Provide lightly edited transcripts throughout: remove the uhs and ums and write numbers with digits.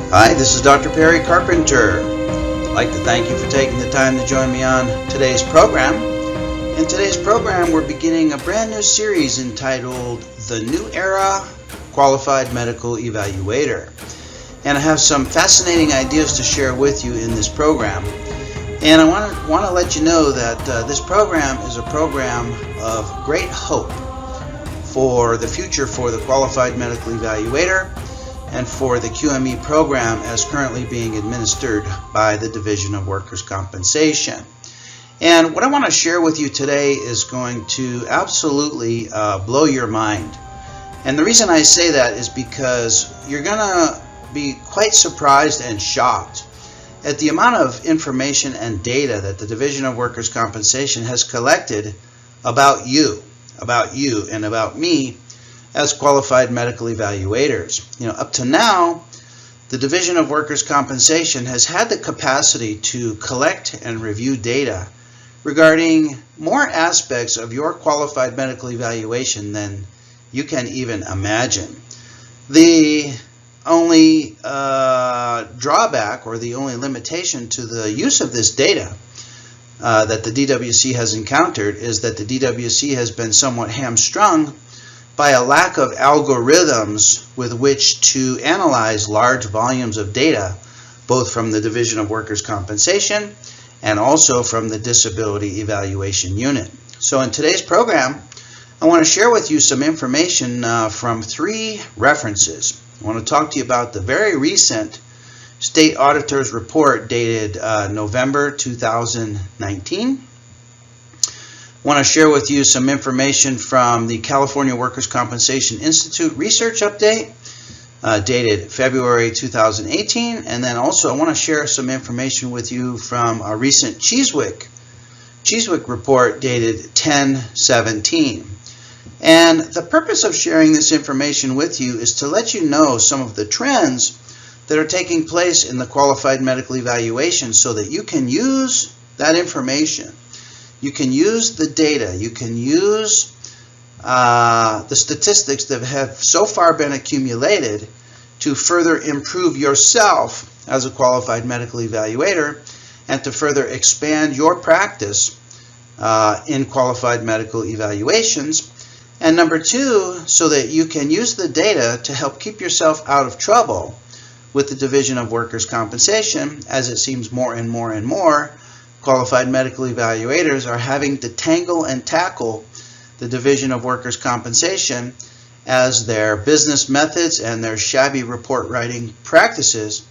Hi, this is Dr. Perry Carpenter. I'd like to thank you for taking the time to join me on today's program. In today's program, we're beginning a brand new series entitled The New Era Qualified Medical Evaluator. And I have some fascinating ideas to share with you in this program. And I want to let you know that this program is a program of great hope for the future for the Qualified Medical Evaluator and for the QME program as currently being administered by the Division of Workers' Compensation. And what I want to share with you today is going to absolutely blow your mind. And the reason I say that is because you're going to be quite surprised and shocked at the amount of information and data that the Division of Workers' Compensation has collected about you and about me as qualified medical evaluators. Up to now, the Division of Workers' Compensation has had the capacity to collect and review data regarding more aspects of your qualified medical evaluation than you can even imagine. The only drawback or the only limitation to the use of this data that the DWC has encountered is that the DWC has been somewhat hamstrung by a lack of algorithms with which to analyze large volumes of data, both from the Division of Workers' Compensation and also from the Disability Evaluation Unit. So in today's program, I want to share with you some information from three references. I want to talk to you about the very recent State Auditor's Report dated November 2019. I want to share with you some information from the California Workers' Compensation Institute Research Update dated February 2018. And then also I want to share some information with you from a recent Cheeswick report dated 10/17. And the purpose of sharing this information with you is to let you know some of the trends that are taking place in the qualified medical evaluation so that you can use that information. You can use the data, you can use the statistics that have so far been accumulated to further improve yourself as a qualified medical evaluator and to further expand your practice in qualified medical evaluations. And number two, so that you can use the data to help keep yourself out of trouble with the Division of Workers' Compensation, as it seems more and more and more qualified medical evaluators are having to tangle and tackle the Division of Workers' Compensation as their business methods and their shabby report writing practices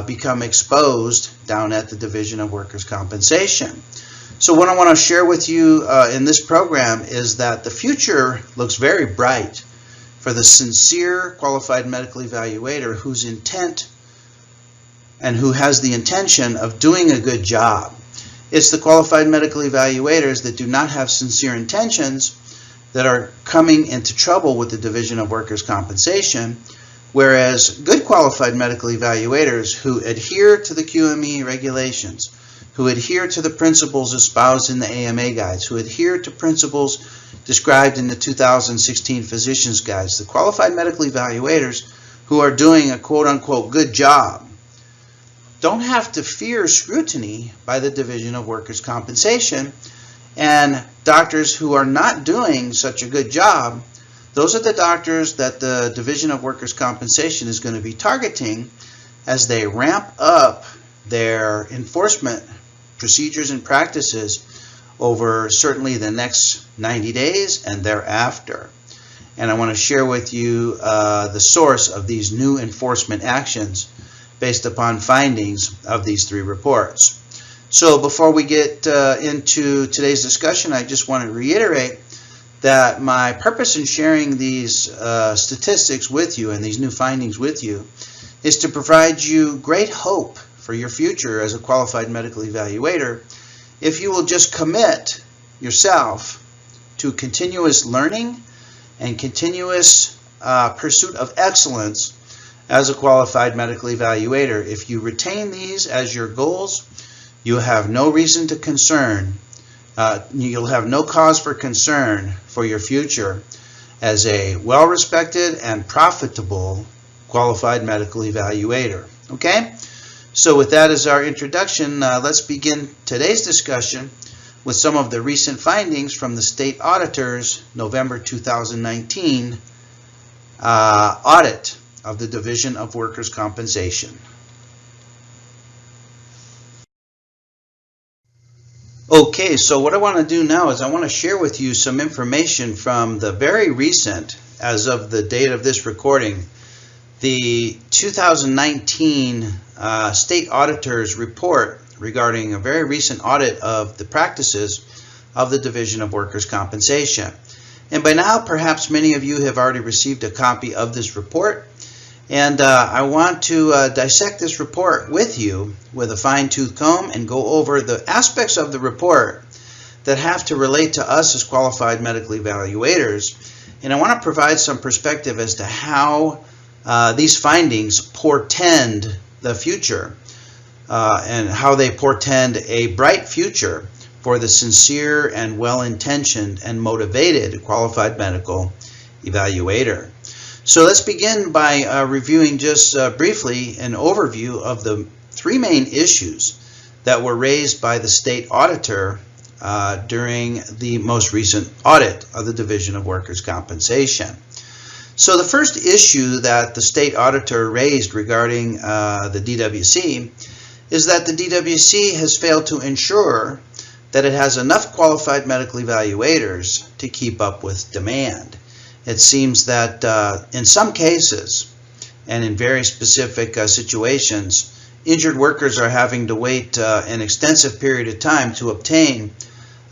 become exposed down at the Division of Workers' Compensation. So what I want to share with you in this program is that the future looks very bright for the sincere qualified medical evaluator whose intent and who has the intention of doing a good job. It's the qualified medical evaluators that do not have sincere intentions that are coming into trouble with the Division of Workers' Compensation, whereas good qualified medical evaluators who adhere to the QME regulations, who adhere to the principles espoused in the AMA guides, who adhere to principles described in the 2016 Physicians Guides, the qualified medical evaluators who are doing a quote-unquote good job, don't have to fear scrutiny by the Division of Workers' Compensation. And doctors who are not doing such a good job, those are the doctors that the Division of Workers' Compensation is going to be targeting as they ramp up their enforcement procedures and practices over certainly the next 90 days and thereafter. And I want to share with you the source of these new enforcement actions based upon findings of these three reports. So before we get into today's discussion, I just want to reiterate that my purpose in sharing these statistics with you and these new findings with you is to provide you great hope for your future as a qualified medical evaluator if you will just commit yourself to continuous learning and continuous pursuit of excellence as a qualified medical evaluator. If you retain these as your goals, you have no reason to concern. You'll have no cause for concern for your future as a well-respected and profitable Qualified Medical Evaluator. Okay? So with that as our introduction, let's begin today's discussion with some of the recent findings from the state auditor's November 2019 audit of the Division of Workers' Compensation. Okay, so what I want to do now is I want to share with you some information from the very recent, as of the date of this recording, the 2019 State Auditor's Report regarding a very recent audit of the practices of the Division of Workers' Compensation. And by now, perhaps many of you have already received a copy of this report. And I want to dissect this report with you with a fine-tooth comb and go over the aspects of the report that have to relate to us as qualified medical evaluators. And I want to provide some perspective as to how these findings portend the future and how they portend a bright future for the sincere and well-intentioned and motivated qualified medical evaluator. So let's begin by reviewing just briefly an overview of the three main issues that were raised by the state auditor during the most recent audit of the Division of Workers' Compensation. So the first issue that the state auditor raised regarding the DWC is that the DWC has failed to ensure that it has enough qualified medical evaluators to keep up with demand. It seems that in some cases and in very specific situations, injured workers are having to wait an extensive period of time to obtain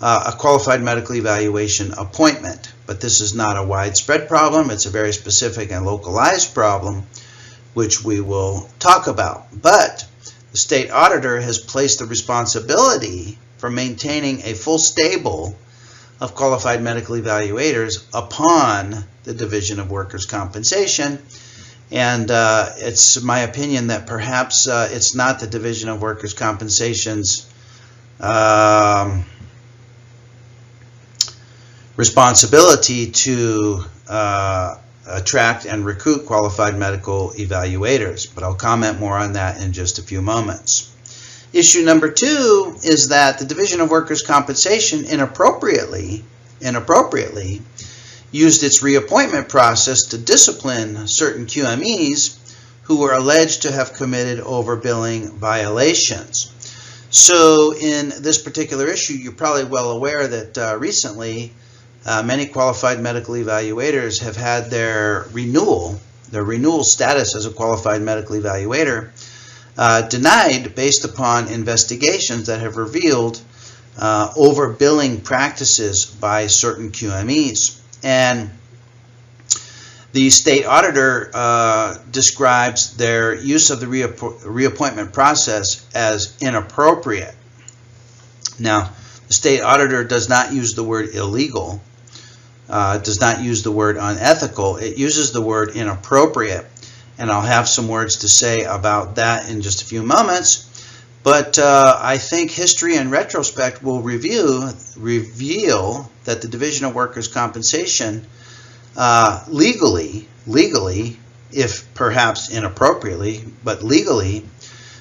a qualified medical evaluation appointment. But this is not a widespread problem. It's a very specific and localized problem, which we will talk about. But the state auditor has placed the responsibility for maintaining a full stable of qualified medical evaluators upon the Division of Workers' Compensation. And it's my opinion that perhaps it's not the Division of Workers' Compensation's responsibility to attract and recruit qualified medical evaluators, but I'll comment more on that in just a few moments. Issue number two is that the Division of Workers' Compensation inappropriately used its reappointment process to discipline certain QMEs who were alleged to have committed overbilling violations. So in this particular issue, you're probably well aware that recently many qualified medical evaluators have had their renewal status as a qualified medical evaluator denied based upon investigations that have revealed overbilling practices by certain QMEs. And the state auditor describes their use of the reappointment process as inappropriate. Now, the state auditor does not use the word illegal, does not use the word unethical. It uses the word inappropriate. And I'll have some words to say about that in just a few moments. But I think history and retrospect will reveal that the Division of Workers' Compensation legally, if perhaps inappropriately, but legally,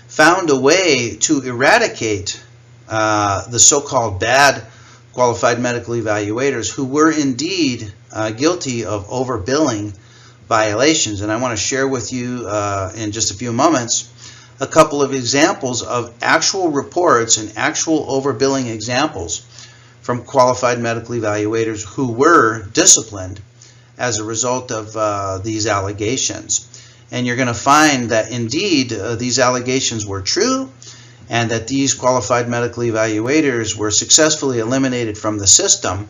found a way to eradicate the so-called bad qualified medical evaluators who were indeed guilty of overbilling violations. And I want to share with you in just a few moments a couple of examples of actual reports and actual overbilling examples from qualified medical evaluators who were disciplined as a result of these allegations. And you're going to find that indeed these allegations were true and that these qualified medical evaluators were successfully eliminated from the system.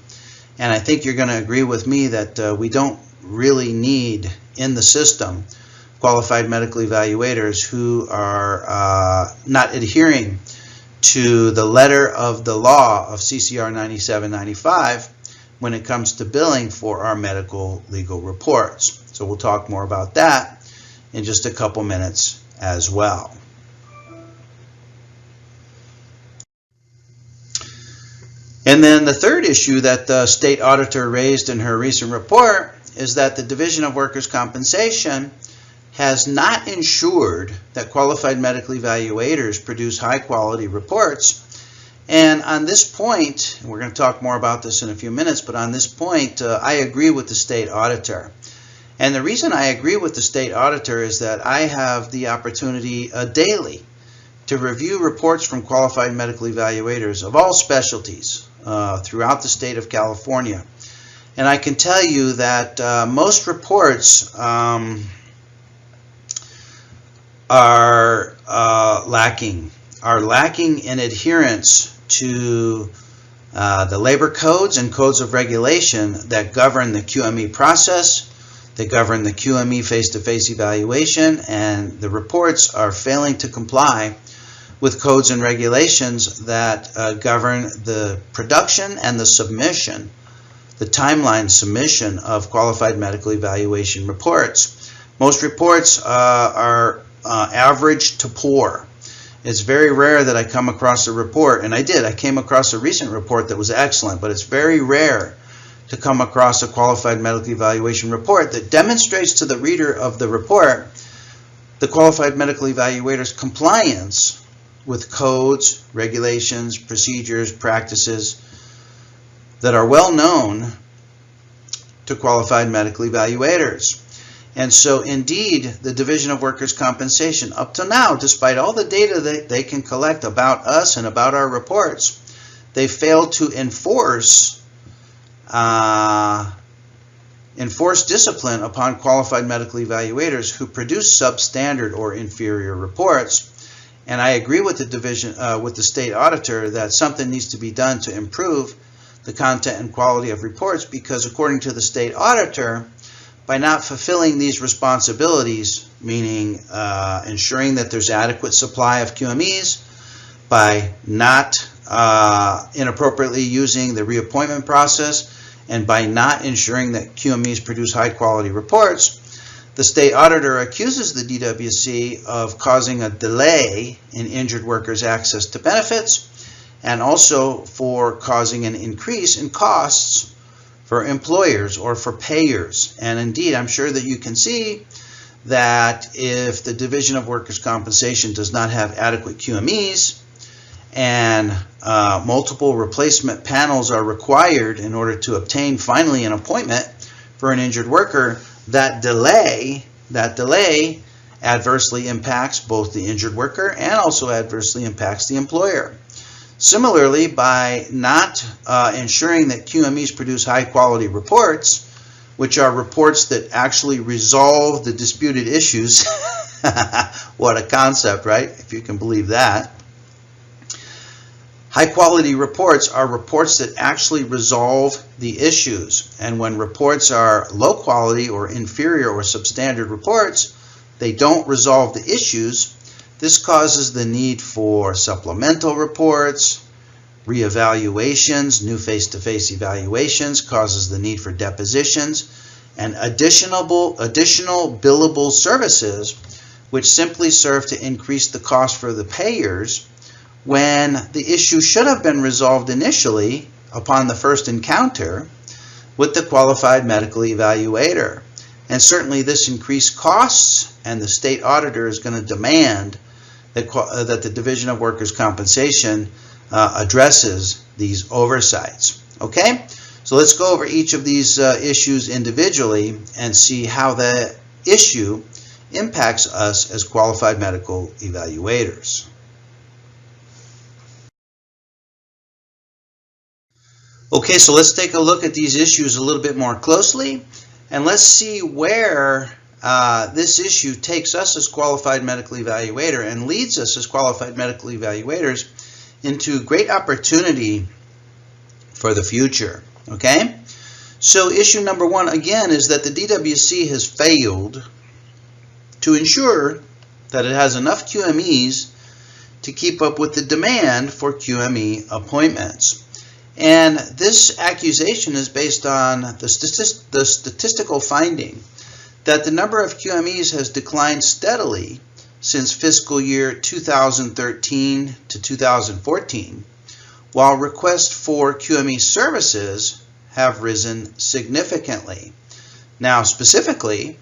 And I think you're going to agree with me that we don't really need in the system qualified medical evaluators who are not adhering to the letter of the law of CCR 9795 when it comes to billing for our medical legal reports. So we'll talk more about that in just a couple minutes as well. And then the third issue that the state auditor raised in her recent report is that the Division of Workers' Compensation has not ensured that qualified medical evaluators produce high-quality reports. And on this point, and we're going to talk more about this in a few minutes, but on this point, I agree with the state auditor. And the reason I agree with the state auditor is that I have the opportunity daily to review reports from qualified medical evaluators of all specialties throughout the state of California. And I can tell you that most reports are lacking in adherence to the labor codes and codes of regulation that govern the QME process, that govern the QME face-to-face evaluation, and the reports are failing to comply with codes and regulations that govern the production and the submission, the timeline submission of qualified medical evaluation reports. Most reports are average to poor. It's very rare that I come across a report, and I came across a recent report that was excellent, but it's very rare to come across a qualified medical evaluation report that demonstrates to the reader of the report the qualified medical evaluator's compliance with codes, regulations, procedures, practices that are well known to qualified medical evaluators. And so indeed, the Division of Workers' Compensation, up to now, despite all the data that they can collect about us and about our reports, they failed to enforce discipline upon qualified medical evaluators who produce substandard or inferior reports. And I agree with the division, with the state auditor, that something needs to be done to improve the content and quality of reports, because according to the state auditor, by not fulfilling these responsibilities, meaning ensuring that there's adequate supply of QMEs, by not inappropriately using the reappointment process, and by not ensuring that QMEs produce high-quality reports, the state auditor accuses the DWC of causing a delay in injured workers' access to benefits, and also for causing an increase in costs for employers or for payers. And indeed, I'm sure that you can see that if the Division of Workers' Compensation does not have adequate QMEs and multiple replacement panels are required in order to obtain finally an appointment for an injured worker, that delay adversely impacts both the injured worker and also adversely impacts the employer. Similarly, by not ensuring that QMEs produce high-quality reports, which are reports that actually resolve the disputed issues, what a concept, right? If you can believe that. High-quality reports are reports that actually resolve the issues. And when reports are low-quality or inferior or substandard reports, they don't resolve the issues. This causes the need for supplemental reports, reevaluations, new face-to-face evaluations, causes the need for depositions, and additional billable services, which simply serve to increase the cost for the payers when the issue should have been resolved initially upon the first encounter with the qualified medical evaluator. And certainly this increased costs, and the state auditor is going to demand that the Division of Workers' Compensation addresses these oversights. Okay, so let's go over each of these issues individually and see how the issue impacts us as qualified medical evaluators. Okay, so let's take a look at these issues a little bit more closely, and let's see where this issue takes us as qualified medical evaluator and leads us as qualified medical evaluators into great opportunity for the future. Okay, so issue number one again is that the DWC has failed to ensure that it has enough QMEs to keep up with the demand for QME appointments. And this accusation is based on the statistical finding that the number of QMEs has declined steadily since fiscal year 2013 to 2014, while requests for QME services have risen significantly. Now, specifically,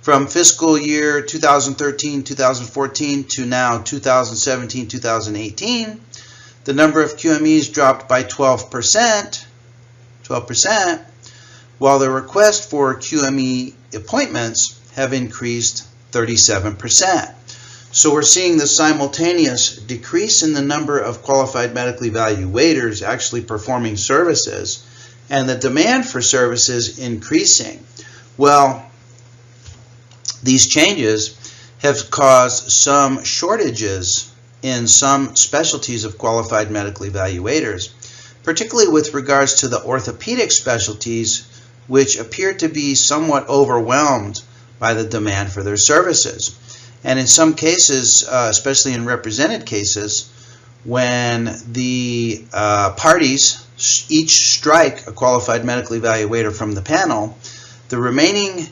From fiscal year 2013-2014 to now 2017-2018, the number of QMEs dropped by 12%, while the request for QME appointments have increased 37%. So we're seeing the simultaneous decrease in the number of qualified medical evaluators actually performing services and the demand for services increasing. Well, these changes have caused some shortages in some specialties of qualified medical evaluators, particularly with regards to the orthopedic specialties, which appear to be somewhat overwhelmed by the demand for their services. And in some cases, especially in represented cases, when the parties each strike a qualified medical evaluator from the panel, the remaining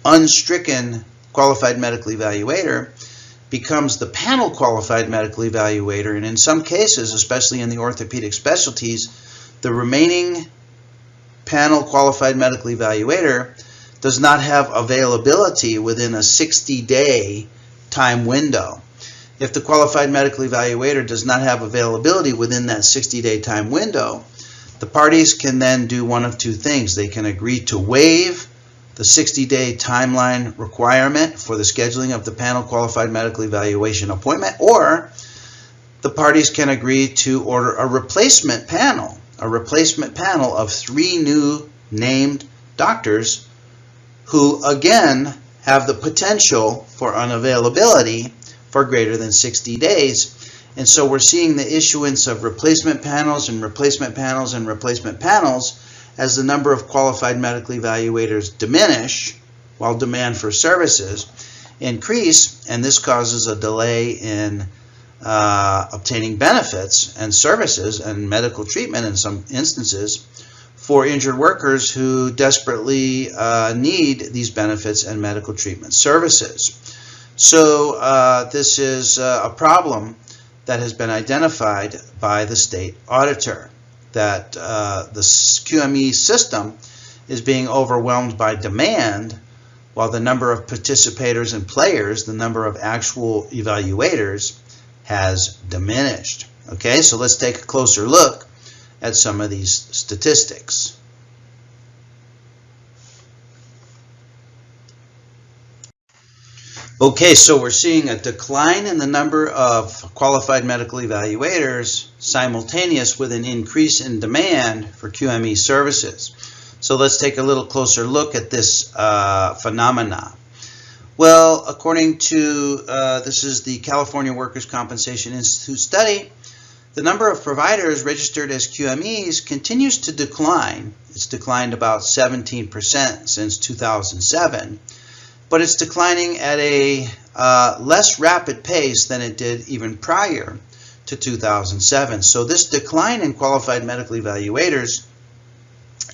unstricken qualified medical evaluator becomes the panel qualified medical evaluator, and in some cases, especially in the orthopedic specialties, the remaining panel qualified medical evaluator does not have availability within a 60-day time window. If the qualified medical evaluator does not have availability within that 60-day time window, the parties can then do one of two things. They can agree to waive the 60-day timeline requirement for the scheduling of the panel qualified medical evaluation appointment, or the parties can agree to order a replacement panel of 3 new named doctors who again have the potential for unavailability for greater than 60 days. And so we're seeing the issuance of replacement panels and replacement panels and replacement panels as the number of qualified medical evaluators diminish while demand for services increase, and this causes a delay in obtaining benefits and services and medical treatment in some instances for injured workers who desperately need these benefits and medical treatment services. So this is a problem that has been identified by the state auditor, that the QME system is being overwhelmed by demand while the number of participators and players, the number of actual evaluators, has diminished. Okay, so let's take a closer look at some of these statistics. Okay, so we're seeing a decline in the number of qualified medical evaluators simultaneous with an increase in demand for QME services. So let's take a little closer look at this phenomena. Well, according to, this is the California Workers' Compensation Institute study, the number of providers registered as QMEs continues to decline. It's declined about 17% since 2007. But it's declining at a less rapid pace than it did even prior to 2007. So this decline in qualified medical evaluators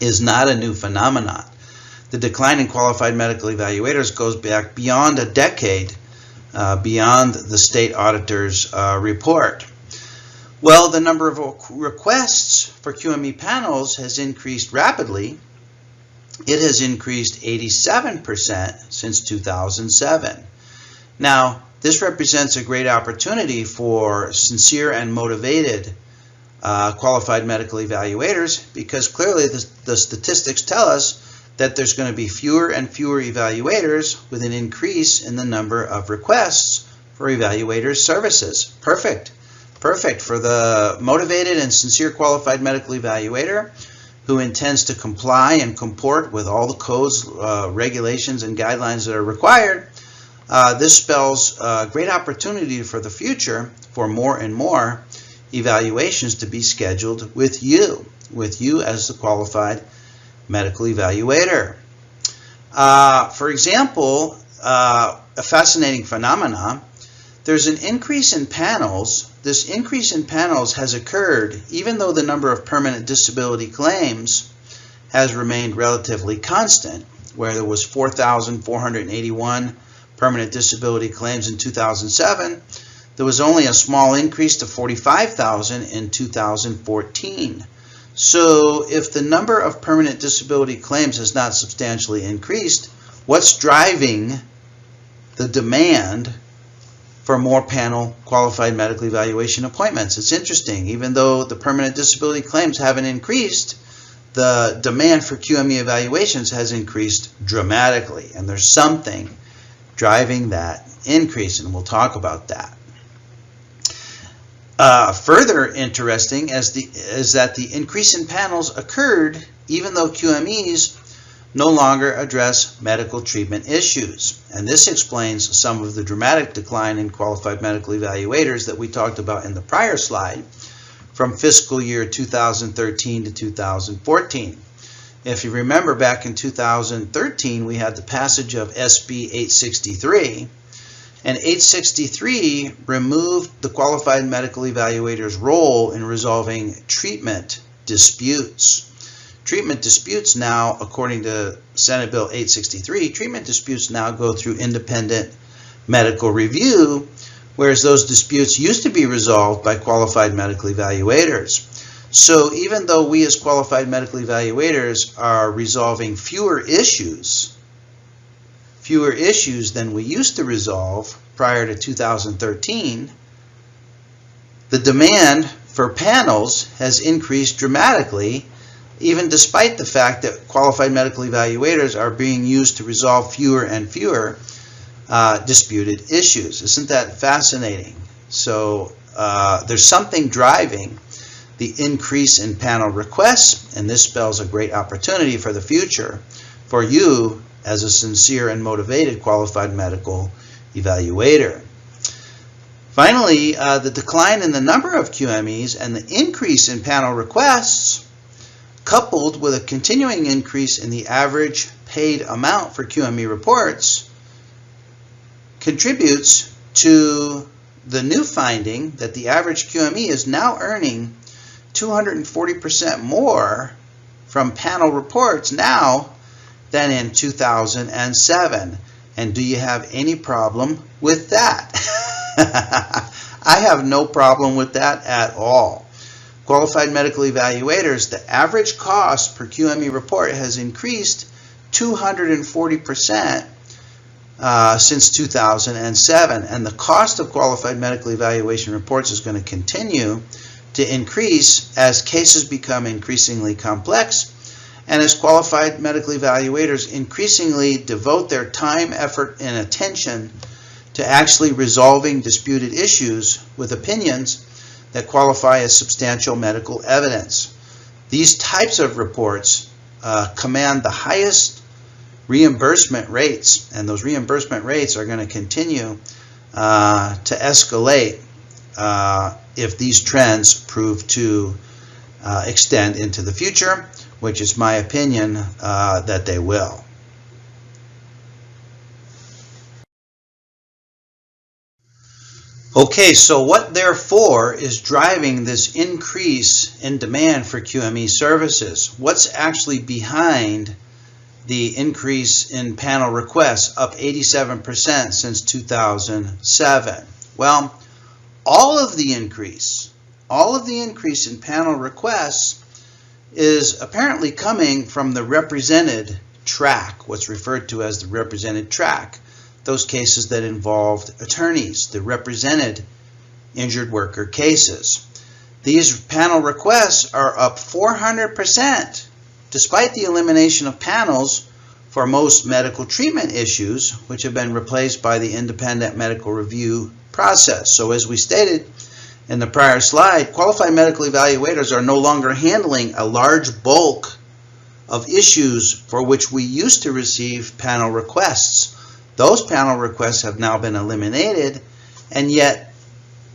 is not a new phenomenon. The decline in qualified medical evaluators goes back beyond a decade, beyond the state auditor's report. Well, the number of requests for QME panels has increased rapidly. It has increased 87% since 2007. Now, this represents a great opportunity for sincere and motivated qualified medical evaluators, because clearly the statistics tell us that there's going to be fewer and fewer evaluators with an increase in the number of requests for evaluators' services. Perfect. Perfect for the motivated and sincere qualified medical evaluator who intends to comply and comport with all the codes, regulations, and guidelines that are required. This spells a great opportunity for the future for more and more evaluations to be scheduled with you as the qualified medical evaluator. For example, a fascinating phenomena, there's an increase in panels. This increase in panels has occurred even though the number of permanent disability claims has remained relatively constant, where there was 4,481 permanent disability claims in 2007. There was only a small increase to 45,000 in 2014. So if the number of permanent disability claims has not substantially increased, what's driving the demand for more panel qualified medical evaluation appointments. It's interesting, even though the permanent disability claims haven't increased, the demand for QME evaluations has increased dramatically, and there's something driving that increase, and we'll talk about that. Further interesting is that the increase in panels occurred even though QMEs no longer address medical treatment issues. And this explains some of the dramatic decline in qualified medical evaluators that we talked about in the prior slide from fiscal year 2013 to 2014. If you remember, back in 2013, we had the passage of SB 863, and 863 removed the qualified medical evaluator's role in resolving treatment disputes. Treatment disputes now, according to Senate Bill 863, treatment disputes now go through independent medical review, whereas those disputes used to be resolved by qualified medical evaluators. So even though we as qualified medical evaluators are resolving fewer issues than we used to resolve prior to 2013, the demand for panels has increased dramatically, even despite the fact that qualified medical evaluators are being used to resolve fewer and fewer disputed issues. Isn't that fascinating? So there's something driving the increase in panel requests, and this spells a great opportunity for the future for you as a sincere and motivated qualified medical evaluator. Finally, the decline in the number of QMEs and the increase in panel requests, coupled with a continuing increase in the average paid amount for QME reports, contributes to the new finding that the average QME is now earning 240% more from panel reports now than in 2007. And do you have any problem with that? I have no problem with that at all. Qualified medical evaluators, the average cost per QME report has increased 240% since 2007, and the cost of qualified medical evaluation reports is going to continue to increase as cases become increasingly complex and as qualified medical evaluators increasingly devote their time, effort, and attention to actually resolving disputed issues with opinions that qualify as substantial medical evidence. These types of reports command the highest reimbursement rates, and those reimbursement rates are going to continue to escalate if these trends prove to extend into the future, which is my opinion that they will. Okay, so what therefore is driving this increase in demand for QME services? What's actually behind the increase in panel requests, up 87% since 2007? Well, all of the increase in panel requests is apparently coming from the represented track, what's referred to as the represented track. Those cases that involved attorneys, the represented injured worker cases. These panel requests are up 400%, despite the elimination of panels for most medical treatment issues, which have been replaced by the independent medical review process. So as we stated in the prior slide, qualified medical evaluators are no longer handling a large bulk of issues for which we used to receive panel requests. Those panel requests have now been eliminated, and yet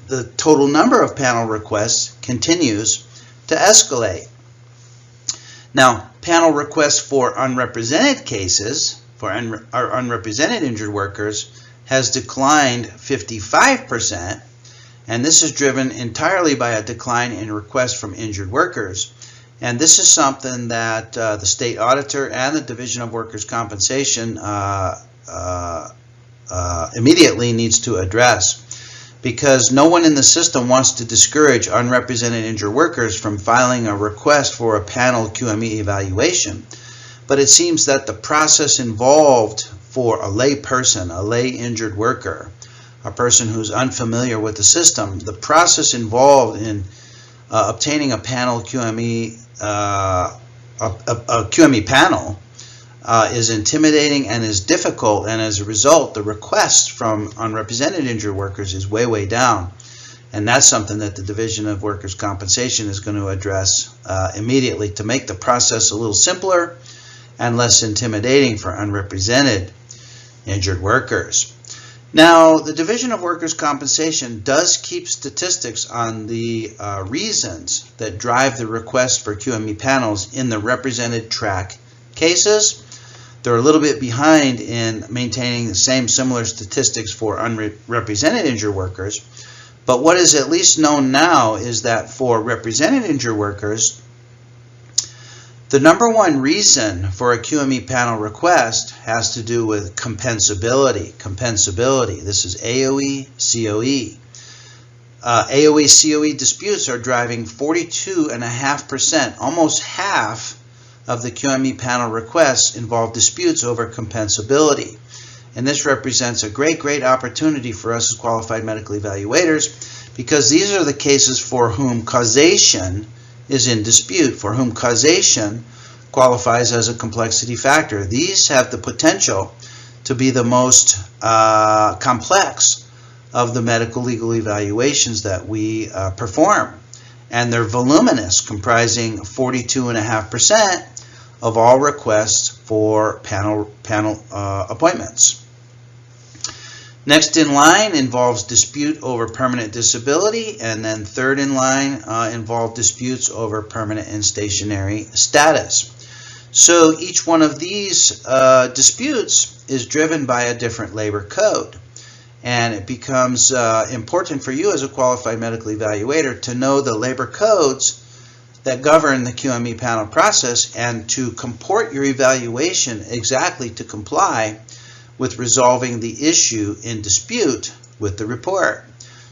the total number of panel requests continues to escalate. Now, panel requests for unrepresented cases, for unrepresented injured workers, has declined 55%, and this is driven entirely by a decline in requests from injured workers. And this is something that the state auditor and the Division of Workers' Compensation immediately needs to address, because no one in the system wants to discourage unrepresented injured workers from filing a request for a panel QME evaluation. But it seems that the process involved for a lay person, a lay injured worker, a person who's unfamiliar with the system, the process involved in obtaining a panel QME, a QME panel, is intimidating and is difficult, and as a result, the request from unrepresented injured workers is way, way down. And that's something that the Division of Workers' Compensation is going to address immediately to make the process a little simpler and less intimidating for unrepresented injured workers. Now, the Division of Workers' Compensation does keep statistics on the reasons that drive the request for QME panels in the represented track cases. They're a little bit behind in maintaining the same similar statistics for unrepresented injured workers. But what is at least known now is that for represented injured workers, the number one reason for a QME panel request has to do with compensability. Compensability. This is AOE, COE. AOE, COE disputes are driving 42.5%, almost half of the QME panel requests involve disputes over compensability. And this represents a great, great opportunity for us as qualified medical evaluators, because these are the cases for whom causation is in dispute, for whom causation qualifies as a complexity factor. These have the potential to be the most complex of the medical legal evaluations that we perform. And they're voluminous, comprising 42.5% of all requests for panel appointments. Next in line involves dispute over permanent disability, and then third in line involve disputes over permanent and stationary status. So each one of these disputes is driven by a different labor code, and it becomes important for you as a qualified medical evaluator to know the labor codes that govern the QME panel process and to comport your evaluation exactly to comply with resolving the issue in dispute with the report.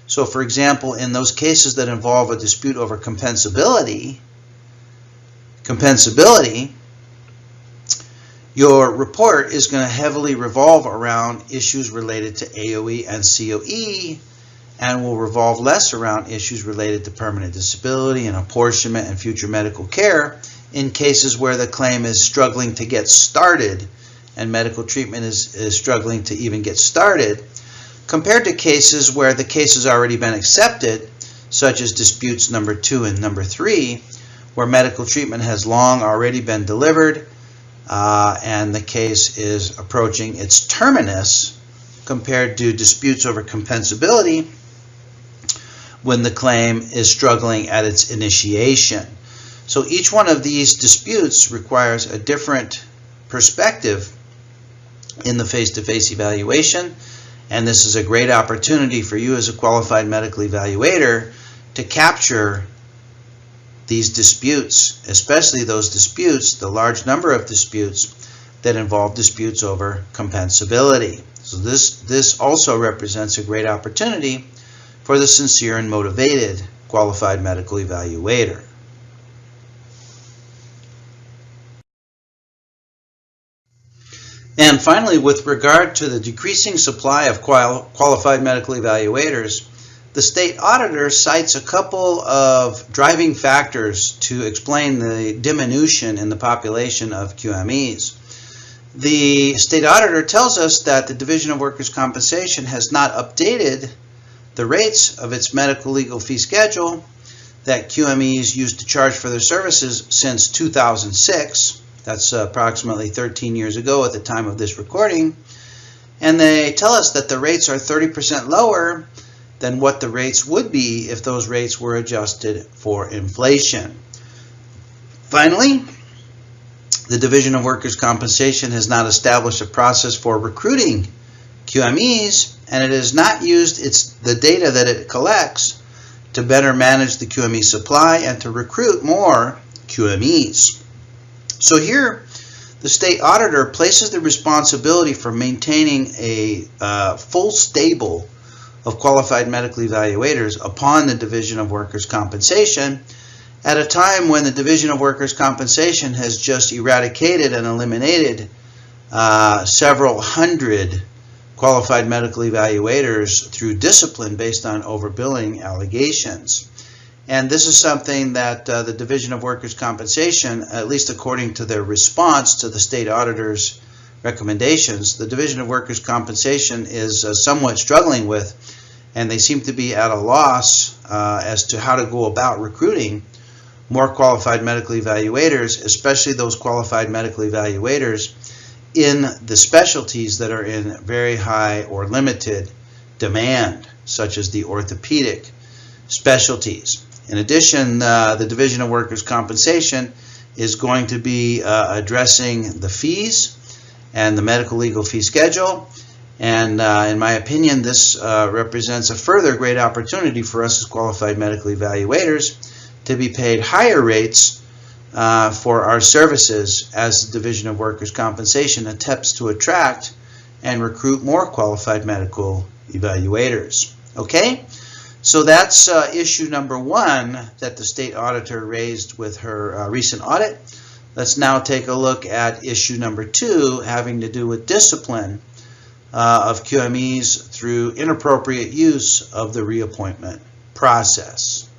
So for example, in those cases that involve a dispute over compensability, your report is going to heavily revolve around issues related to AOE and COE, and will revolve less around issues related to permanent disability and apportionment and future medical care in cases where the claim is struggling to get started and medical treatment is struggling to even get started, compared to cases where the case has already been accepted, such as disputes number 2 and number 3, where medical treatment has long already been delivered and the case is approaching its terminus, compared to disputes over compensability when the claim is struggling at its initiation. So each one of these disputes requires a different perspective in the face-to-face evaluation, and this is a great opportunity for you as a qualified medical evaluator to capture these disputes, especially those disputes, the large number of disputes that involve disputes over compensability. So this also represents a great opportunity for the sincere and motivated qualified medical evaluator. And finally, with regard to the decreasing supply of qualified medical evaluators, the state auditor cites a couple of driving factors to explain the diminution in the population of QMEs. The state auditor tells us that the Division of Workers' Compensation has not updated the rates of its medical legal fee schedule that QMEs used to charge for their services since 2006. That's approximately 13 years ago at the time of this recording. And they tell us that the rates are 30% lower than what the rates would be if those rates were adjusted for inflation. Finally, the Division of Workers' Compensation has not established a process for recruiting QMEs, and it has not used the data that it collects to better manage the QME supply and to recruit more QMEs. So here, the state auditor places the responsibility for maintaining a full stable of qualified medical evaluators upon the Division of Workers' Compensation at a time when the Division of Workers' Compensation has just eradicated and eliminated several hundred qualified medical evaluators through discipline based on overbilling allegations. And this is something that the Division of Workers' Compensation, at least according to their response to the state auditor's recommendations, the Division of Workers' Compensation is somewhat struggling with, and they seem to be at a loss as to how to go about recruiting more qualified medical evaluators, especially those qualified medical evaluators in the specialties that are in very high or limited demand, such as the orthopedic specialties. In addition, the Division of Workers' Compensation is going to be addressing the fees and the medical legal fee schedule. And in my opinion, this represents a further great opportunity for us as qualified medical evaluators to be paid higher rates for our services as the Division of Workers' Compensation attempts to attract and recruit more qualified medical evaluators. Okay? So that's issue number one that the state auditor raised with her recent audit. Let's now take a look at issue number two, having to do with discipline of QMEs through inappropriate use of the reappointment process.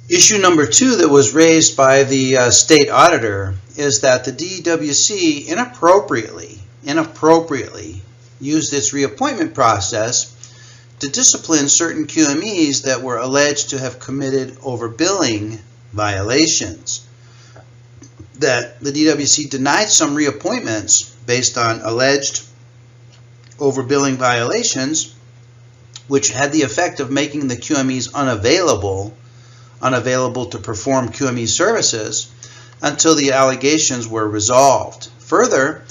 Issue number two that was raised by the state auditor is that the DWC inappropriately used its reappointment process to discipline certain QMEs that were alleged to have committed overbilling violations. That the DWC denied some reappointments based on alleged overbilling violations, which had the effect of making the QMEs unavailable to perform QME services until the allegations were resolved. Further,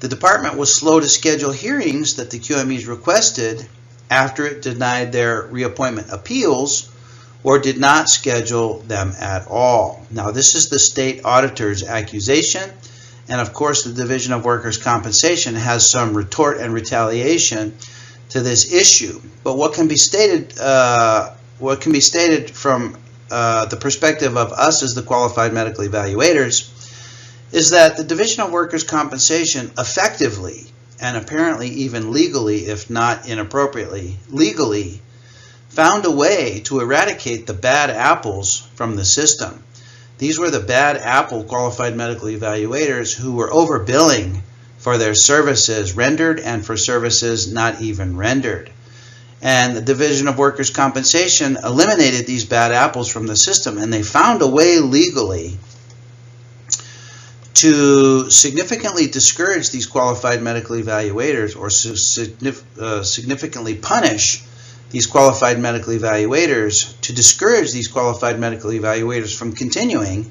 the department was slow to schedule hearings that the QMEs requested after it denied their reappointment appeals or did not schedule them at all. Now, this is the state auditor's accusation, and of course the Division of Workers' Compensation has some retort and retaliation to this issue. But what can be stated from the perspective of us as the qualified medical evaluators is that the Division of Workers' Compensation effectively and apparently even legally, if not inappropriately, legally found a way to eradicate the bad apples from the system. These were the bad apple qualified medical evaluators who were overbilling for their services rendered and for services not even rendered. And the Division of Workers' Compensation eliminated these bad apples from the system, and they found a way legally to significantly discourage these qualified medical evaluators or significantly punish these qualified medical evaluators, to discourage these qualified medical evaluators from continuing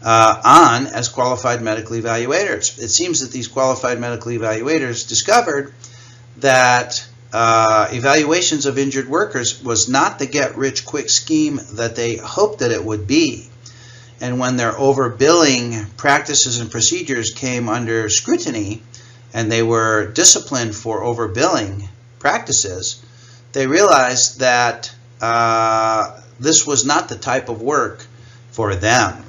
on as qualified medical evaluators. It seems that these qualified medical evaluators discovered that evaluations of injured workers was not the get-rich-quick scheme that they hoped that it would be. And when their overbilling practices and procedures came under scrutiny and they were disciplined for overbilling practices, they realized that this was not the type of work for them.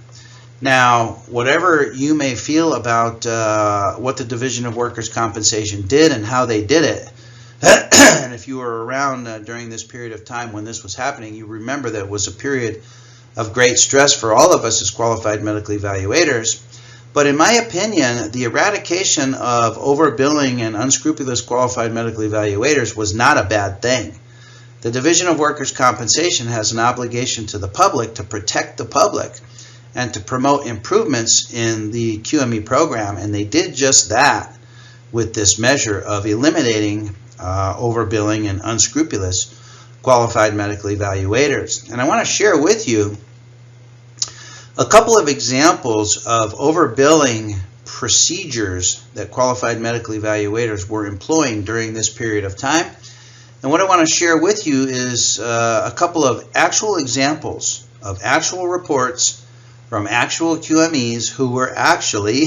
Now, whatever you may feel about what the Division of Workers' Compensation did and how they did it, and if you were around during this period of time when this was happening, you remember that it was a period of great stress for all of us as qualified medical evaluators. But in my opinion, the eradication of overbilling and unscrupulous qualified medical evaluators was not a bad thing. The Division of Workers' Compensation has an obligation to the public to protect the public and to promote improvements in the QME program, and they did just that with this measure of eliminating overbilling and unscrupulous qualified medical evaluators. And I want to share with you a couple of examples of overbilling procedures that qualified medical evaluators were employing during this period of time. And what I want to share with you is a couple of actual examples of actual reports from actual QMEs who were actually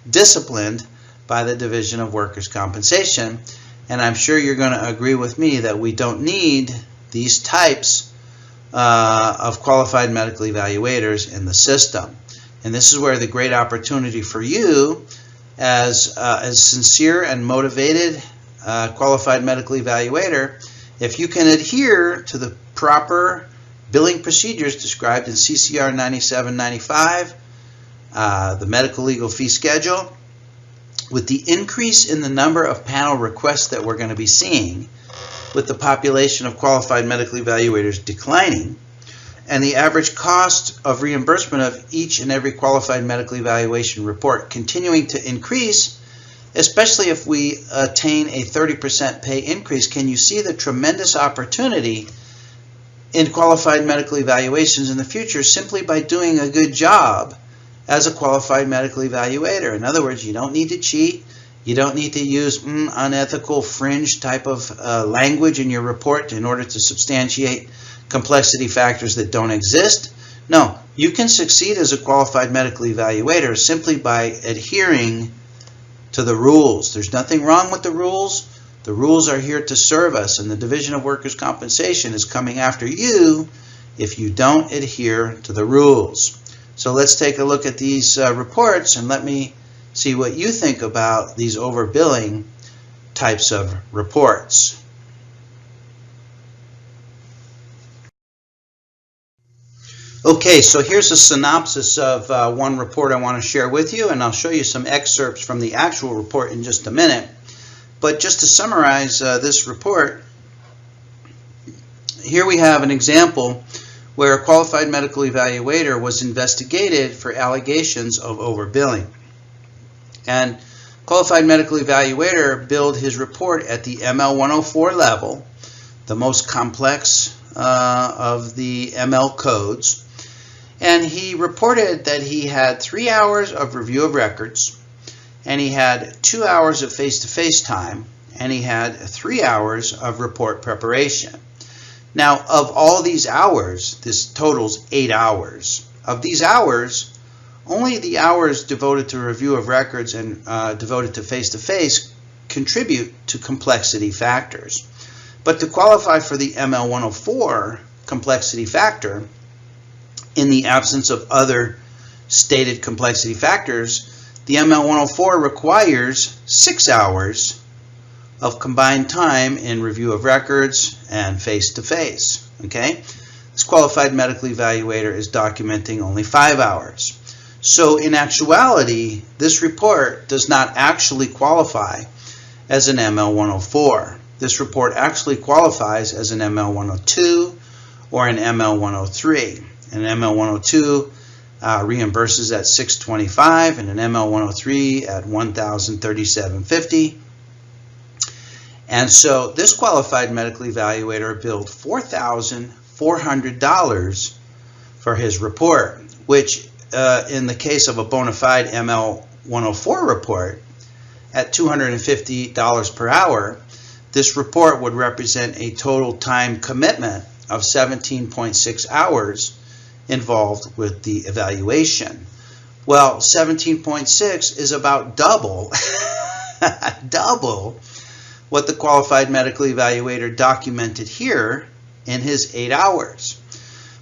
disciplined by the Division of Workers' Compensation. And I'm sure you're going to agree with me that we don't need these types of qualified medical evaluators in the system. And this is where the great opportunity for you as sincere and motivated qualified medical evaluator, if you can adhere to the proper billing procedures described in CCR 9795, the medical legal fee schedule, with the increase in the number of panel requests that we're going to be seeing, with the population of qualified medical evaluators declining, and the average cost of reimbursement of each and every qualified medical evaluation report continuing to increase, especially if we attain a 30% pay increase, can you see the tremendous opportunity in qualified medical evaluations in the future simply by doing a good job as a qualified medical evaluator? In other words, you don't need to cheat. You don't need to use unethical fringe type of language in your report in order to substantiate complexity factors that don't exist. No, you can succeed as a qualified medical evaluator simply by adhering to the rules. There's nothing wrong with the rules. The rules are here to serve us, and the Division of Workers' Compensation is coming after you if you don't adhere to the rules. So let's take a look at these reports, and let me see what you think about these overbilling types of reports. Okay, so here's a synopsis of one report I want to share with you, and I'll show you some excerpts from the actual report in just a minute. But just to summarize this report, here we have an example where a qualified medical evaluator was investigated for allegations of overbilling. And qualified medical evaluator billed his report at the ML 104 level, the most complex of the ML codes. And he reported that he had 3 hours of review of records, and he had 2 hours of face-to-face time, and he had 3 hours of report preparation. Now, of all these hours, this totals 8 hours. Of these hours, only the hours devoted to review of records and devoted to face-to-face contribute to complexity factors. But to qualify for the ML 104 complexity factor, in the absence of other stated complexity factors, the ML 104 requires 6 hours of combined time in review of records and face-to-face. Okay? This qualified medical evaluator is documenting only 5 hours. So in actuality, this report does not actually qualify as an ML 104. This report actually qualifies as an ML 102 or an ML 103. An ML 102 reimburses at $625 and an ML 103 at $1,037.50. And so this qualified medical evaluator billed $4,400 for his report, which in the case of a bona fide ML 104 report at $250 per hour, this report would represent a total time commitment of 17.6 hours involved with the evaluation. Well, 17.6 is about double, double what the qualified medical evaluator documented here in his 8 hours.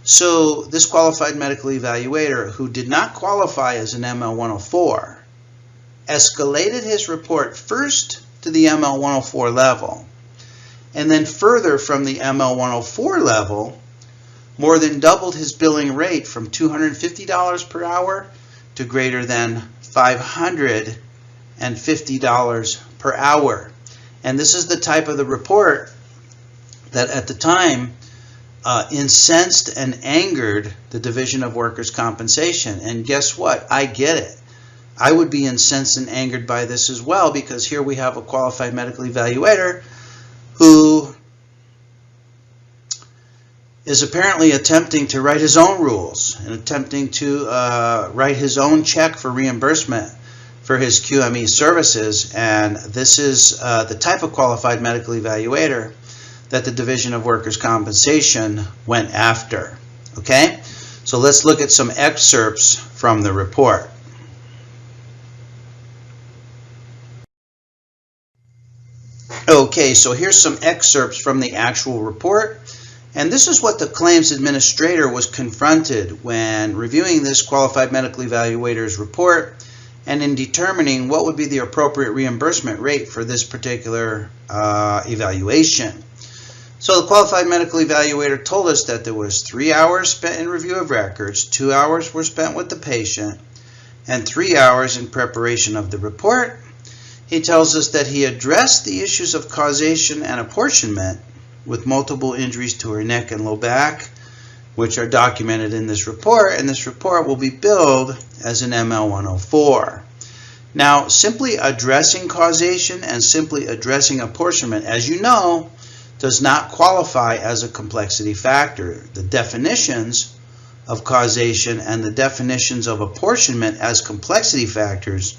So this qualified medical evaluator, who did not qualify as an ML 104, escalated his report first to the ML 104 level, and then further from the ML 104 level, more than doubled his billing rate from $250 per hour to greater than $550 per hour. And this is the type of the report that at the time incensed and angered the Division of Workers' Compensation. And guess what? I get it. I would be incensed and angered by this as well, because here we have a qualified medical evaluator who is apparently attempting to write his own rules and attempting to write his own check for reimbursement for his QME services. And this is the type of qualified medical evaluator that the Division of Workers' Compensation went after. Okay? So let's look at some excerpts from the report. Okay, so here's some excerpts from the actual report. And this is what the claims administrator was confronted when reviewing this Qualified Medical Evaluators report and in determining what would be the appropriate reimbursement rate for this particular evaluation. So the Qualified Medical Evaluator told us that there was 3 hours spent in review of records, 2 hours were spent with the patient, and 3 hours in preparation of the report. He tells us that he addressed the issues of causation and apportionment with multiple injuries to her neck and low back, which are documented in this report, and this report will be billed as an ML104. Now, simply addressing causation and simply addressing apportionment, as you know, does not qualify as a complexity factor. The definitions of causation and the definitions of apportionment as complexity factors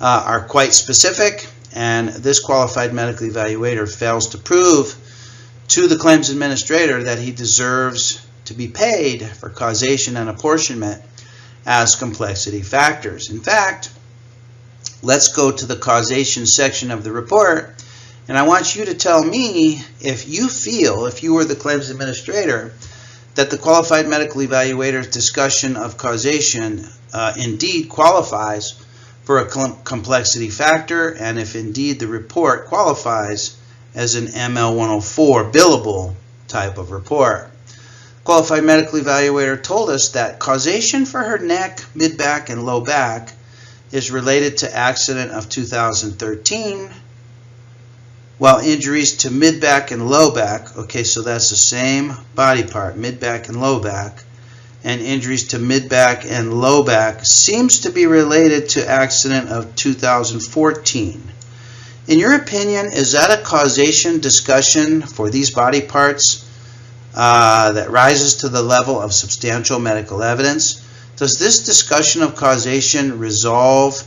are quite specific, and this Qualified Medical Evaluator fails to prove to the claims administrator that he deserves to be paid for causation and apportionment as complexity factors. In fact, let's go to the causation section of the report, and I want you to tell me if you feel, if you were the claims administrator, that the Qualified Medical Evaluator's discussion of causation indeed qualifies for a complexity factor, and if indeed the report qualifies as an ML104 billable type of report. Qualified Medical Evaluator told us that causation for her neck, mid-back, and low back is related to accident of 2013, while injuries to mid-back and low back, okay, so that's the same body part, mid-back and low back, and injuries to mid-back and low back seems to be related to accident of 2014. In your opinion, is that a causation discussion for these body parts that rises to the level of substantial medical evidence? Does this discussion of causation resolve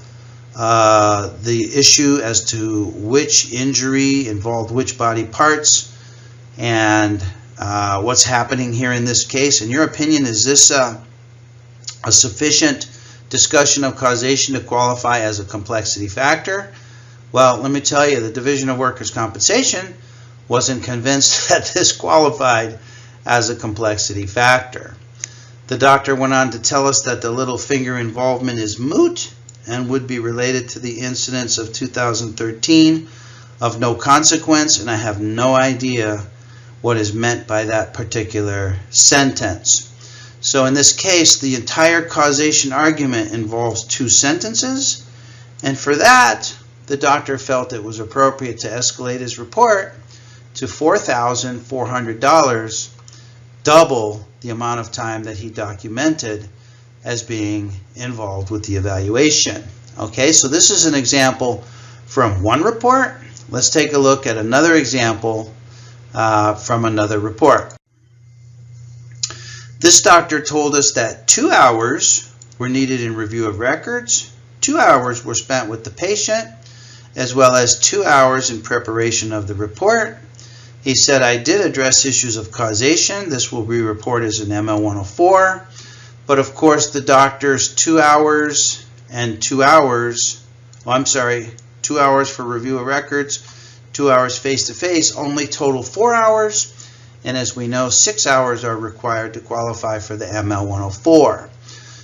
the issue as to which injury involved which body parts and what's happening here in this case? In your opinion, is this a sufficient discussion of causation to qualify as a complexity factor? Well, let me tell you, the Division of Workers' Compensation wasn't convinced that this qualified as a complexity factor. The doctor went on to tell us that the little finger involvement is moot and would be related to the incidents of 2013 of no consequence, and I have no idea what is meant by that particular sentence. So in this case, the entire causation argument involves 2 sentences, and for that, the doctor felt it was appropriate to escalate his report to $4,400, double the amount of time that he documented as being involved with the evaluation. Okay, so this is an example from one report. Let's take a look at another example from another report. This doctor told us that 2 hours were needed in review of records, 2 hours were spent with the patient, as well as 2 hours in preparation of the report. He said, I did address issues of causation. This will be reported as an ML104. But of course, the doctor's 2 hours and 2 hours, 2 hours for review of records, 2 hours face-to-face, only total 4 hours. And as we know, 6 hours are required to qualify for the ML104.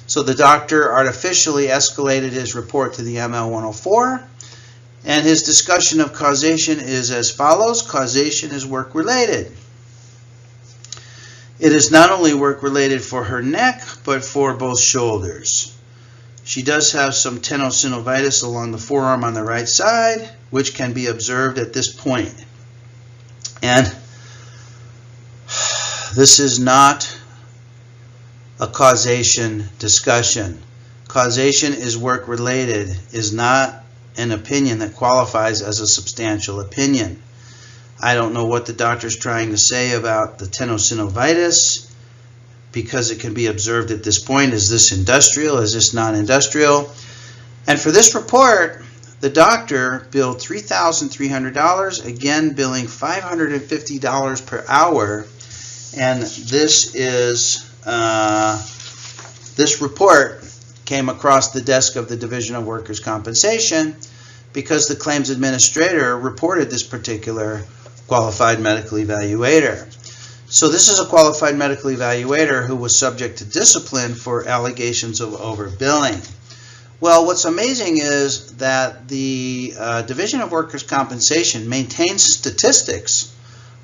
So the doctor artificially escalated his report to the ML104. And his discussion of causation is as follows. Causation is work-related. It is not only work-related for her neck, but for both shoulders. She does have some tenosynovitis along the forearm on the right side, which can be observed at this point. And this is not a causation discussion. Causation is work-related, is not an opinion that qualifies as a substantial opinion. I don't know what the doctor's trying to say about the tenosynovitis because it can be observed at this point. Is this industrial? Is this non-industrial? And for this report, the doctor billed $3,300, again billing $550 per hour. And this report came across the desk of the Division of Workers' Compensation because the claims administrator reported this particular Qualified Medical Evaluator. So this is a qualified medical evaluator who was subject to discipline for allegations of overbilling. Well, what's amazing is that the Division of Workers' Compensation maintains statistics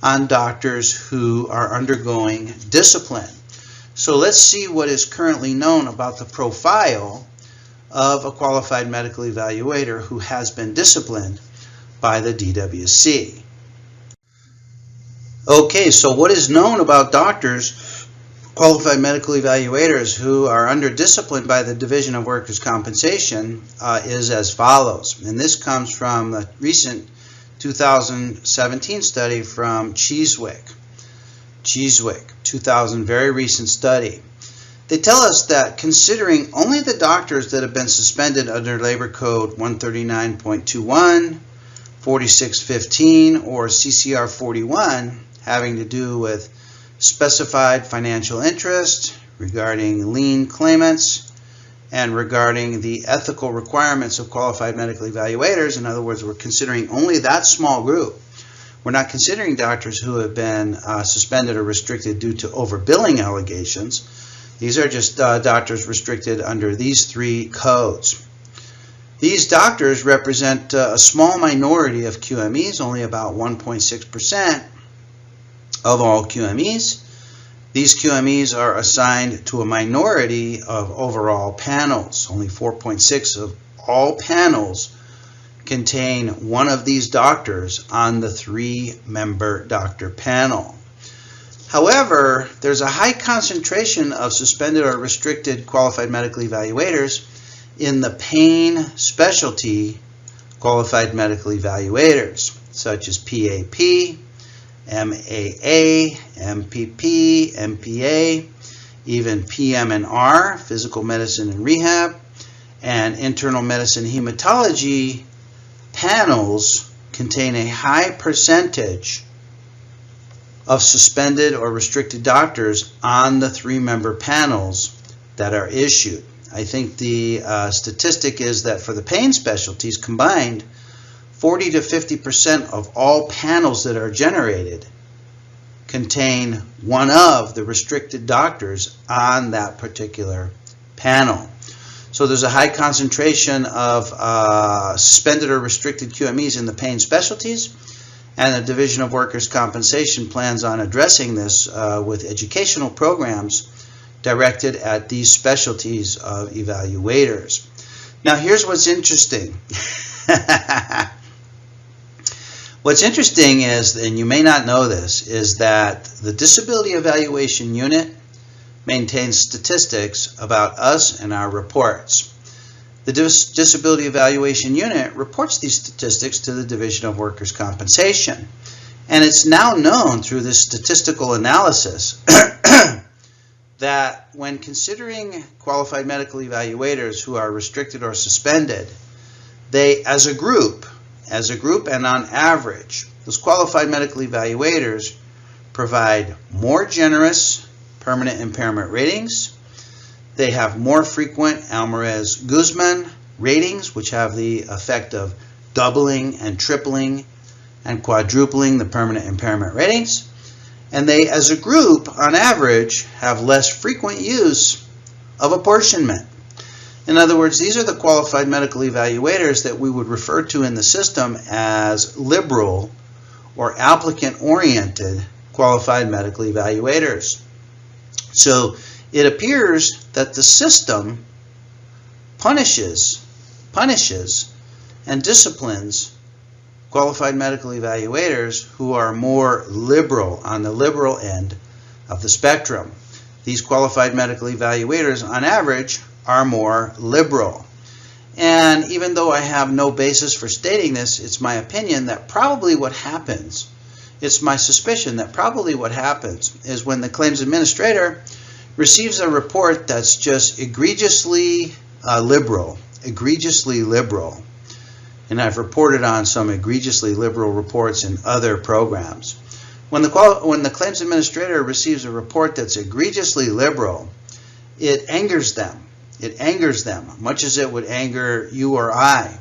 on doctors who are undergoing discipline. So let's see what is currently known about the profile of a qualified medical evaluator who has been disciplined by the DWC. Okay, so what is known about doctors, qualified medical evaluators who are under discipline by the Division of Workers' Compensation is as follows. And this comes from the recent 2017 study from Cheeswick, 2000, very recent study. They tell us that considering only the doctors that have been suspended under Labor Code 139.21, 4615, or CCR 41, having to do with specified financial interest, regarding lien claimants, and regarding the ethical requirements of qualified medical evaluators. In other words, we're considering only that small group. We're not considering doctors who have been suspended or restricted due to overbilling allegations. These are just doctors restricted under these three codes. These doctors represent a small minority of QMEs, only about 1.6% of all QMEs. These QMEs are assigned to a minority of overall panels. Only 4.6% of all panels contain one of these doctors on the 3-member doctor panel. However, there's a high concentration of suspended or restricted qualified medical evaluators in the pain specialty qualified medical evaluators, such as PAP, MAA, MPP, MPA, even PM&R, physical medicine and rehab, and internal medicine hematology panels contain a high percentage of suspended or restricted doctors on the 3-member panels that are issued. I think the statistic is that for the pain specialties combined, 40 to 50% of all panels that are generated contain one of the restricted doctors on that particular panel. So there's a high concentration of suspended or restricted QMEs in the pain specialties, and the Division of Workers' Compensation plans on addressing this with educational programs directed at these specialties of evaluators. Now here's what's interesting. What's interesting is, and you may not know this, is that the Disability Evaluation Unit maintains statistics about us and our reports. The Disability Evaluation Unit reports these statistics to the Division of Workers' Compensation. And it's now known through this statistical analysis that when considering qualified medical evaluators who are restricted or suspended, they, as a group and on average, those qualified medical evaluators provide more generous permanent impairment ratings. They have more frequent Alvarez-Guzman ratings, which have the effect of doubling and tripling and quadrupling the permanent impairment ratings. And they, as a group, on average, have less frequent use of apportionment. In other words, these are the qualified medical evaluators that we would refer to in the system as liberal or applicant-oriented qualified medical evaluators. So it appears that the system punishes and disciplines qualified medical evaluators who are more liberal, on the liberal end of the spectrum. These qualified medical evaluators, on average, are more liberal. And even though I have no basis for stating this, it's my opinion that probably what happens, it's my suspicion that probably what happens is when the claims administrator receives a report that's just egregiously liberal, and I've reported on some egregiously liberal reports in other programs. When the claims administrator receives a report that's egregiously liberal, it angers them. It angers them, much as it would anger you or I,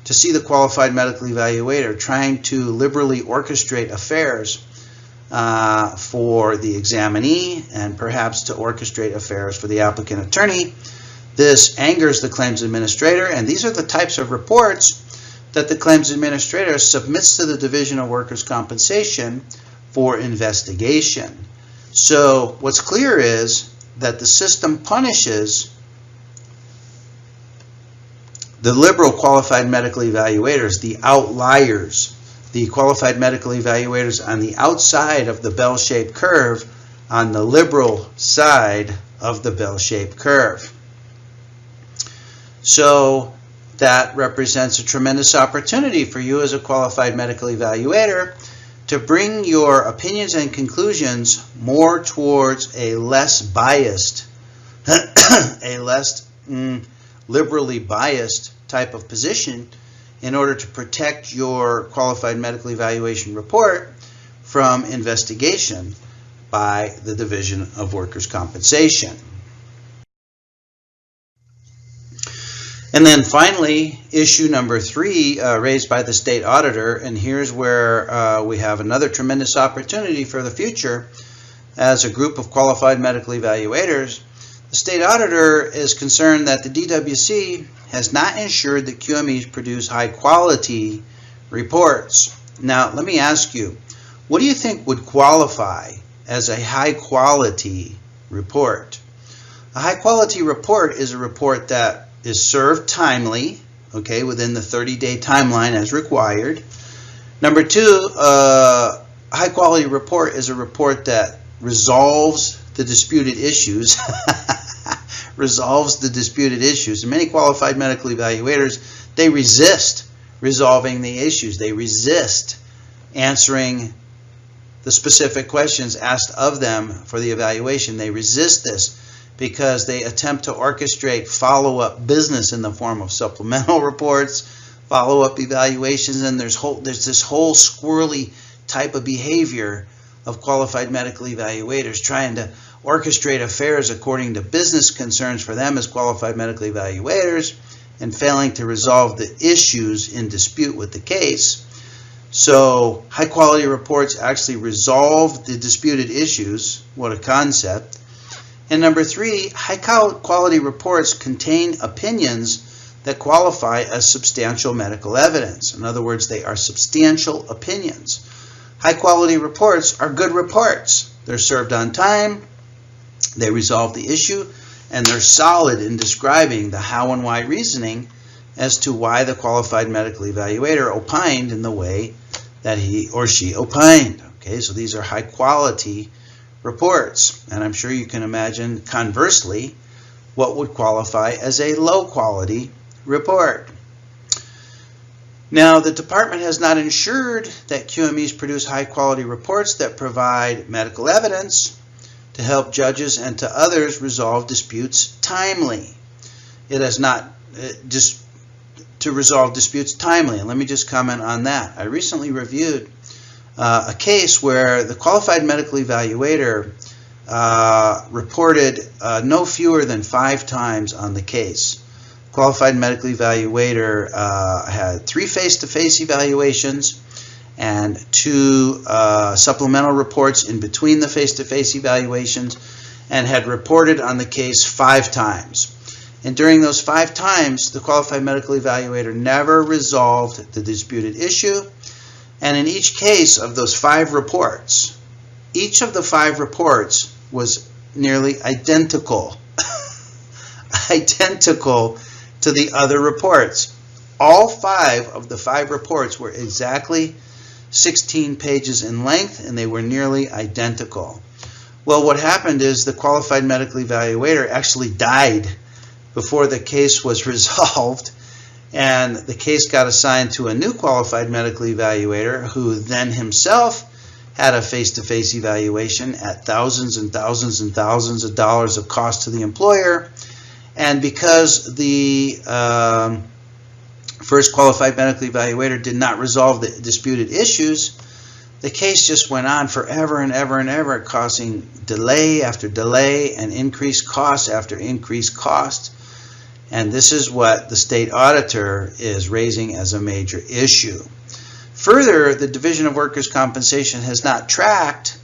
to see the qualified medical evaluator trying to liberally orchestrate affairs for the examinee and perhaps to orchestrate affairs for the applicant attorney. This angers the claims administrator, and these are the types of reports that the claims administrator submits to the Division of Workers' Compensation for investigation. So what's clear is that the system punishes the liberal qualified medical evaluators, the outliers, the qualified medical evaluators on the outside of the bell-shaped curve, on the liberal side of the bell-shaped curve. So that represents a tremendous opportunity for you as a qualified medical evaluator to bring your opinions and conclusions more towards a less biased, a less liberally biased type of position in order to protect your qualified medical evaluation report from investigation by the Division of Workers' Compensation. And then finally, issue number 3 raised by the state auditor, and here's where we have another tremendous opportunity for the future. As a group of qualified medical evaluators, the state auditor is concerned that the DWC has not ensured that QMEs produce high quality reports. Now, let me ask you, what do you think would qualify as a high quality report? A high quality report is a report that is served timely, okay, within the 30-day timeline as required. Number 2, a high quality report is a report that resolves the disputed issues. Resolves the disputed issues. And many qualified medical evaluators, they resist resolving the issues. They resist answering the specific questions asked of them for the evaluation. They resist this because they attempt to orchestrate follow-up business in the form of supplemental reports, follow-up evaluations, and there's this whole squirrely type of behavior of qualified medical evaluators trying to orchestrate affairs according to business concerns for them as qualified medical evaluators and failing to resolve the issues in dispute with the case. So high quality reports actually resolve the disputed issues. What a concept. And number 3, high quality reports contain opinions that qualify as substantial medical evidence. In other words, they are substantial opinions. High quality reports are good reports. They're served on time, they resolve the issue, and they're solid in describing the how and why reasoning as to why the qualified medical evaluator opined in the way that he or she opined. Okay, so these are high quality reports, and I'm sure you can imagine conversely what would qualify as a low quality report. Now, the department has not ensured that QMEs produce high quality reports that provide medical evidence to help judges and to others resolve disputes timely. It has not just to resolve disputes timely, and let me just comment on that. I recently reviewed a case where the qualified medical evaluator reported no fewer than 5 times on the case. Qualified medical evaluator had 3 face-to-face evaluations and 2 supplemental reports in between the face-to-face evaluations, and had reported on the case 5 times. And during those 5 times, the qualified medical evaluator never resolved the disputed issue. And in each case of those 5 reports, each of the 5 reports was nearly identical. Identical to the other reports. All 5 of the 5 reports were exactly 16 pages in length, and they were nearly identical. Well, what happened is the qualified medical evaluator actually died before the case was resolved, and the case got assigned to a new qualified medical evaluator who then himself had a face-to-face evaluation at thousands and thousands and thousands of dollars of cost to the employer. And because the first qualified medical evaluator did not resolve the disputed issues, the case just went on forever and ever and ever, causing delay after delay and increased cost after increased cost. And this is what the state auditor is raising as a major issue. Further, the Division of Workers' Compensation has not tracked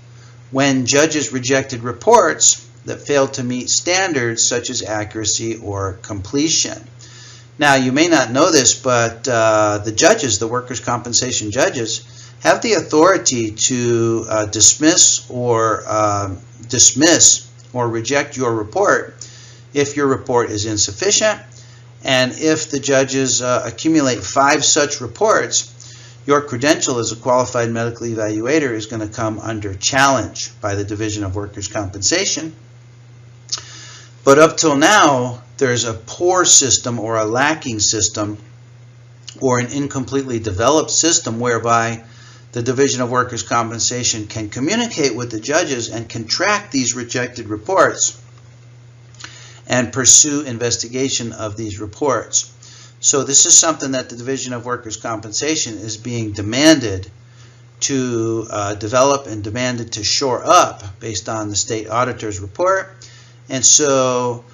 when judges rejected reports that failed to meet standards such as accuracy or completion. Now, you may not know this, but the judges, the workers' compensation judges, have the authority to dismiss or reject your report if your report is insufficient. And if the judges accumulate 5 such reports, your credential as a qualified medical evaluator is going to come under challenge by the Division of Workers' Compensation. But up till now, there's a poor system or a lacking system or an incompletely developed system whereby the Division of Workers' Compensation can communicate with the judges and can track these rejected reports and pursue investigation of these reports. So this is something that the Division of Workers' Compensation is being demanded to develop and demanded to shore up based on the state auditor's report. And so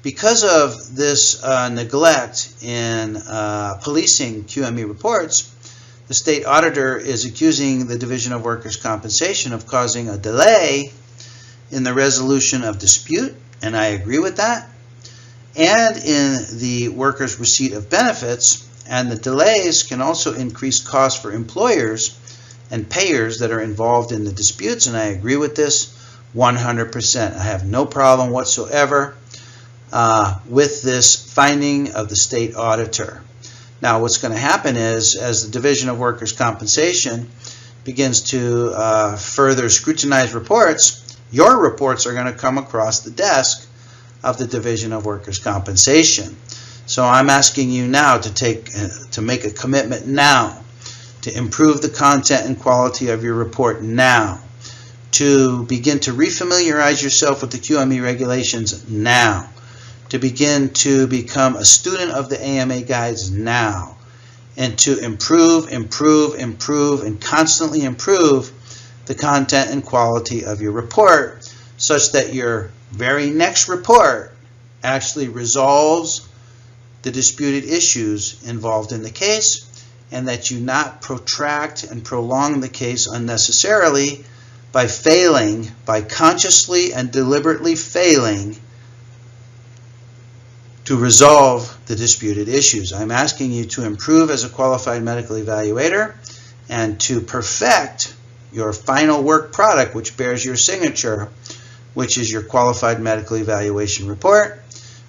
because of this neglect in policing QME reports, the state auditor is accusing the Division of Workers' Compensation of causing a delay in the resolution of dispute, and I agree with that, and in the workers' receipt of benefits, and the delays can also increase costs for employers and payers that are involved in the disputes, and I agree with this 100%. I have no problem whatsoever with this finding of the state auditor. Now, what's going to happen is, as the Division of Workers' Compensation begins to further scrutinize reports, your reports are going to come across the desk of the Division of Workers' Compensation. So I'm asking you now to make a commitment now to improve the content and quality of your report now, to begin to refamiliarize yourself with the QME regulations now, to begin to become a student of the AMA guides now, and to improve, and constantly improve the content and quality of your report such that your very next report actually resolves the disputed issues involved in the case, and that you not protract and prolong the case unnecessarily by consciously and deliberately failing to resolve the disputed issues. I'm asking you to improve as a qualified medical evaluator and to perfect your final work product, which bears your signature, which is your qualified medical evaluation report,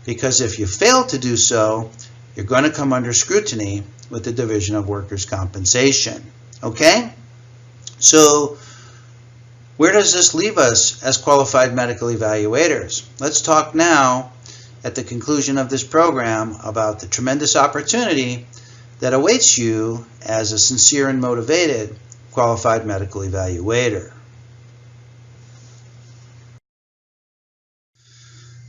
because if you fail to do so, you're going to come under scrutiny with the Division of Workers' Compensation. Okay? So where does this leave us as qualified medical evaluators? Let's talk now at the conclusion of this program about the tremendous opportunity that awaits you as a sincere and motivated qualified medical evaluator.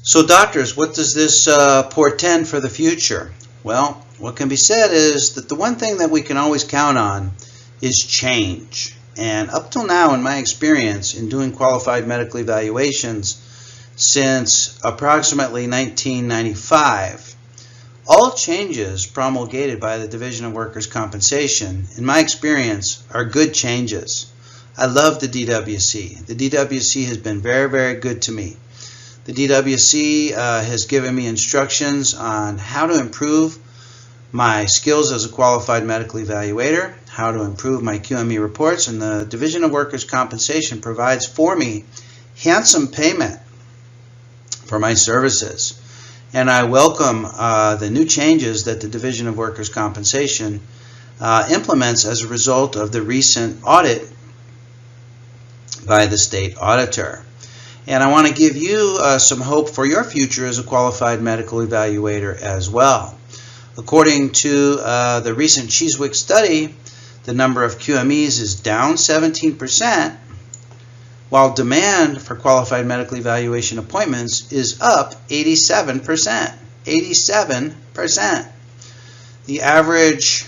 So doctors, what does this portend for the future? Well, what can be said is that the one thing that we can always count on is change. And up till now, in my experience in doing qualified medical evaluations since approximately 1995, all changes promulgated by the Division of Workers' Compensation, in my experience, are good changes. I love the DWC. The DWC has been very, very good to me. The DWC has given me instructions on how to improve my skills as a qualified medical evaluator, how to improve my QME reports, and the Division of Workers' Compensation provides for me handsome payment for my services. And I welcome the new changes that the Division of Workers' Compensation implements as a result of the recent audit by the state auditor. And I want to give you some hope for your future as a qualified medical evaluator as well. According to the recent Cheeswick study, the number of QMEs is down 17%, while demand for qualified medical evaluation appointments is up 87%. 87%. The average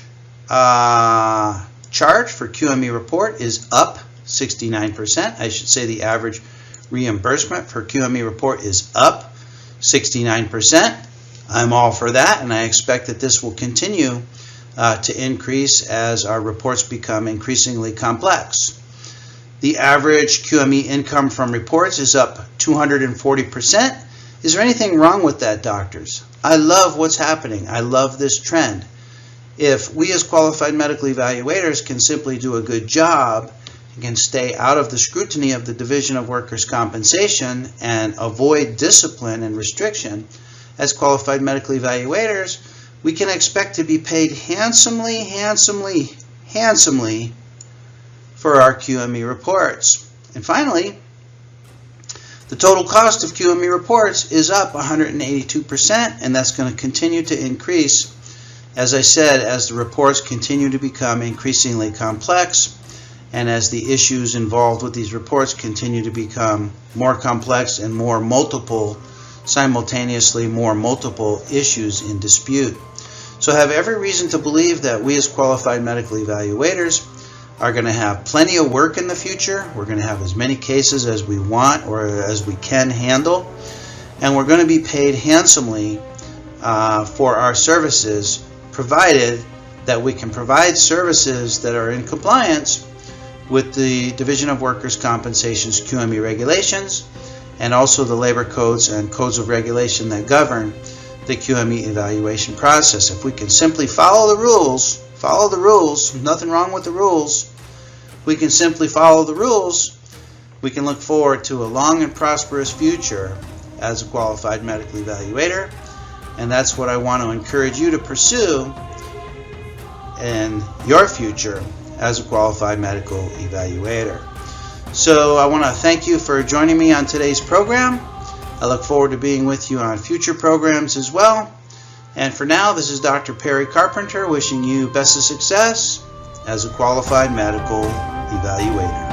charge for QME report is up 69%. I should say the average reimbursement for QME report is up 69%. I'm all for that, and I expect that this will continue to increase as our reports become increasingly complex. The average QME income from reports is up 240%. Is there anything wrong with that, doctors? I love what's happening. I love this trend. If we as qualified medical evaluators can simply do a good job and can stay out of the scrutiny of the Division of Workers' Compensation and avoid discipline and restriction, as qualified medical evaluators, we can expect to be paid handsomely for our QME reports. And finally, the total cost of QME reports is up 182%, and that's going to continue to increase, as I said, as the reports continue to become increasingly complex and as the issues involved with these reports continue to become more complex and more multiple, simultaneously more multiple issues in dispute. So I have every reason to believe that we as qualified medical evaluators are going to have plenty of work in the future. We're going to have as many cases as we want or as we can handle, and we're going to be paid handsomely for our services, provided that we can provide services that are in compliance with the Division of Workers' Compensation's QME regulations and also the labor codes and codes of regulation that govern the QME evaluation process. If we can simply follow the rules, nothing wrong with the rules. We can simply follow the rules. We can look forward to a long and prosperous future as a qualified medical evaluator, and that's what I want to encourage you to pursue in your future as a qualified medical evaluator. So I want to thank you for joining me on today's program. I look forward to being with you on future programs as well. And for now, this is Dr. Perry Carpenter wishing you best of success as a qualified medical evaluator.